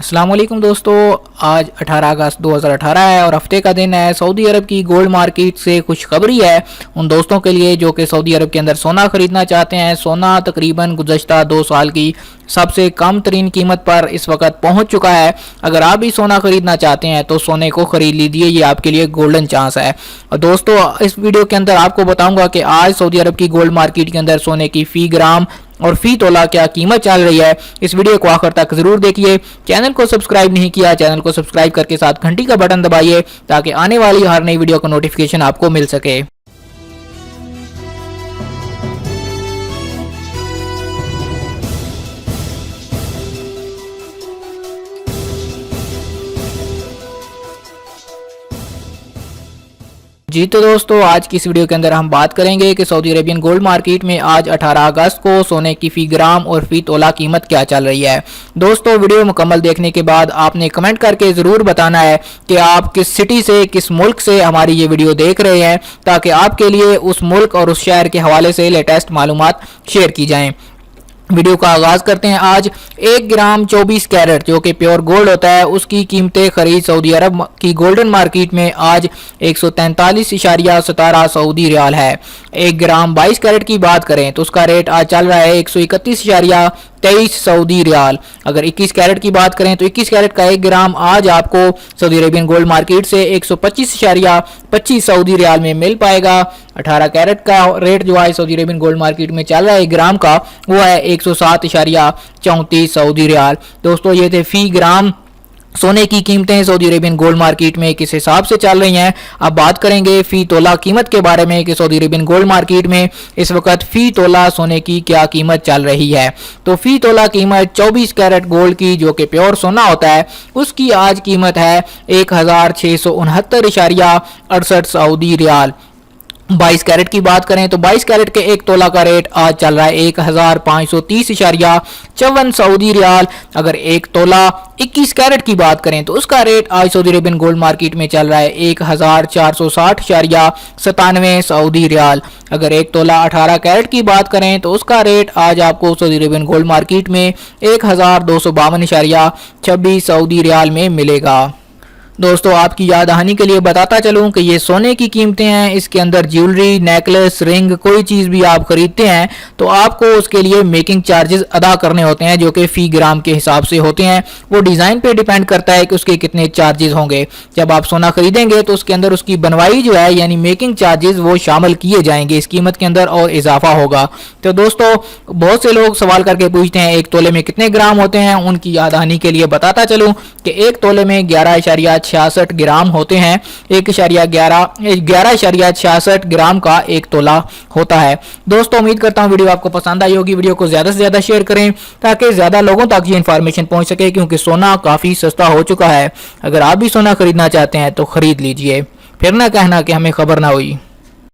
अस्सलाम वालेकुम दोस्तों, आज 18 अगस्त 2018 है और हफ्ते का दिन है। सऊदी अरब की गोल्ड मार्केट से खुशखबरी है उन दोस्तों के लिए जो कि सऊदी अरब के अंदर सोना खरीदना चाहते हैं। सोना तकरीबन गुज़श्ता 2 साल की सबसे कम तरीन कीमत पर इस वक्त पहुंच चुका है। अगर आप भी सोना खरीदना चाहते हैं तो सोने को खरीद लीजिए, ये आपके लिए गोल्डन चांस है। और दोस्तों, इस वीडियो के अंदर आपको बताऊंगा कि आज सऊदी अरब की गोल्ड मार्केट के अंदर सोने की फी ग्राम और फी तोला क्या कीमत चल रही है। इस वीडियो को आखिर तक जरूर देखिए। चैनल को सब्सक्राइब नहीं किया, चैनल को सब्सक्राइब करके साथ घंटी का बटन दबाइए ताकि आने वाली हर नई वीडियो का नोटिफिकेशन आपको मिल सके। जी तो दोस्तों, आज की इस वीडियो के अंदर हम बात करेंगे कि सऊदी अरेबियन गोल्ड मार्केट में आज 18 अगस्त को सोने की फी ग्राम और फी तोला कीमत क्या चल रही है। दोस्तों, वीडियो मुकम्मल देखने के बाद आपने कमेंट करके ज़रूर बताना है कि आप किस सिटी से, किस मुल्क से हमारी ये वीडियो देख रहे हैं, ताकि आपके लिए उस मुल्क और उस शहर के हवाले से लेटेस्ट मालूमात शेयर की जाएँ। वीडियो का आगाज करते हैं। आज 1 ग्राम 24 कैरेट जो कि प्योर गोल्ड होता है, उसकी कीमतें खरीद सऊदी अरब की गोल्डन मार्केट में आज 143.17 सऊदी रियाल है। 1 ग्राम 22 कैरेट की बात करें तो उसका रेट आज चल रहा है 131.23 सऊदी रियाल। अगर 21 कैरेट की बात करें तो 21 कैरेट का 1 ग्राम आज आपको सऊदी अरेबियन गोल्ड मार्केट से 125.25 सऊदी रियाल में मिल पाएगा। 18 कैरेट का रेट जो है सऊदी अरेबियन गोल्ड मार्केट में चल रहा है 1 ग्राम का, वो है 107.34 सऊदी रियाल। दोस्तों, ये थे फी ग्राम सोने की कीमतें सऊदी अरेबियन गोल्ड मार्केट में किस हिसाब से चल रही हैं। अब बात करेंगे फी तोला कीमत के बारे में कि सऊदी अरेबियन गोल्ड मार्केट में इस वक्त फी तोला सोने की क्या कीमत चल रही है। तो फी तोला कीमत 24 कैरेट गोल्ड की जो कि प्योर सोना होता है, उसकी आज कीमत है 1669.68 सऊदी रियाल। 22 कैरेट की बात करें तो 22 कैरेट के 1 तोला का रेट आज चल रहा है 1530.54 सऊदी रियाल। अगर 1 तोला 21 कैरेट की बात करें तो उसका रेट आज सऊदी अरेबियन गोल्ड मार्केट में चल रहा है 1460.97 सऊदी रियाल। अगर 1 तोला 18 कैरेट की बात करें तो उसका रेट आज आपको सऊदी अरेबियन गोल्ड मार्केट में 1252.26 सऊदी रियाल में मिलेगा। दोस्तों, आपकी याद दहानी के लिए बताता चलूं कि ये सोने की कीमतें हैं। इसके अंदर ज्वेलरी, नेकलेस, रिंग, कोई चीज़ भी आप खरीदते हैं तो आपको उसके लिए मेकिंग चार्जेस अदा करने होते हैं जो कि फ़ी ग्राम के हिसाब से होते हैं। वो डिज़ाइन पे डिपेंड करता है कि उसके कितने चार्जेस होंगे। जब आप सोना खरीदेंगे तो उसके अंदर उसकी बनवाई जो है यानी मेकिंग चार्जेस वो शामिल किए जाएंगे इस कीमत के अंदर और इजाफा होगा। तो दोस्तों, बहुत से लोग सवाल करके पूछते हैं 1 तोले में कितने ग्राम होते हैं। उनकी याद दहानी के लिए बताता चलूँ कि 1 तोले में 11.66 ग्राम होते हैं। 11.66 ग्राम का 1 तोला होता है। दोस्तों, उम्मीद करता हूँ वीडियो आपको पसंद आई होगी। वीडियो को ज़्यादा से ज़्यादा शेयर करें ताकि ज़्यादा लोगों तक ये इन्फॉर्मेशन पहुँच सके, क्योंकि सोना काफ़ी सस्ता हो चुका है। अगर आप भी सोना खरीदना चाहते हैं तो खरीद लीजिए, फिर ना कहना कि हमें खबर ना हुई।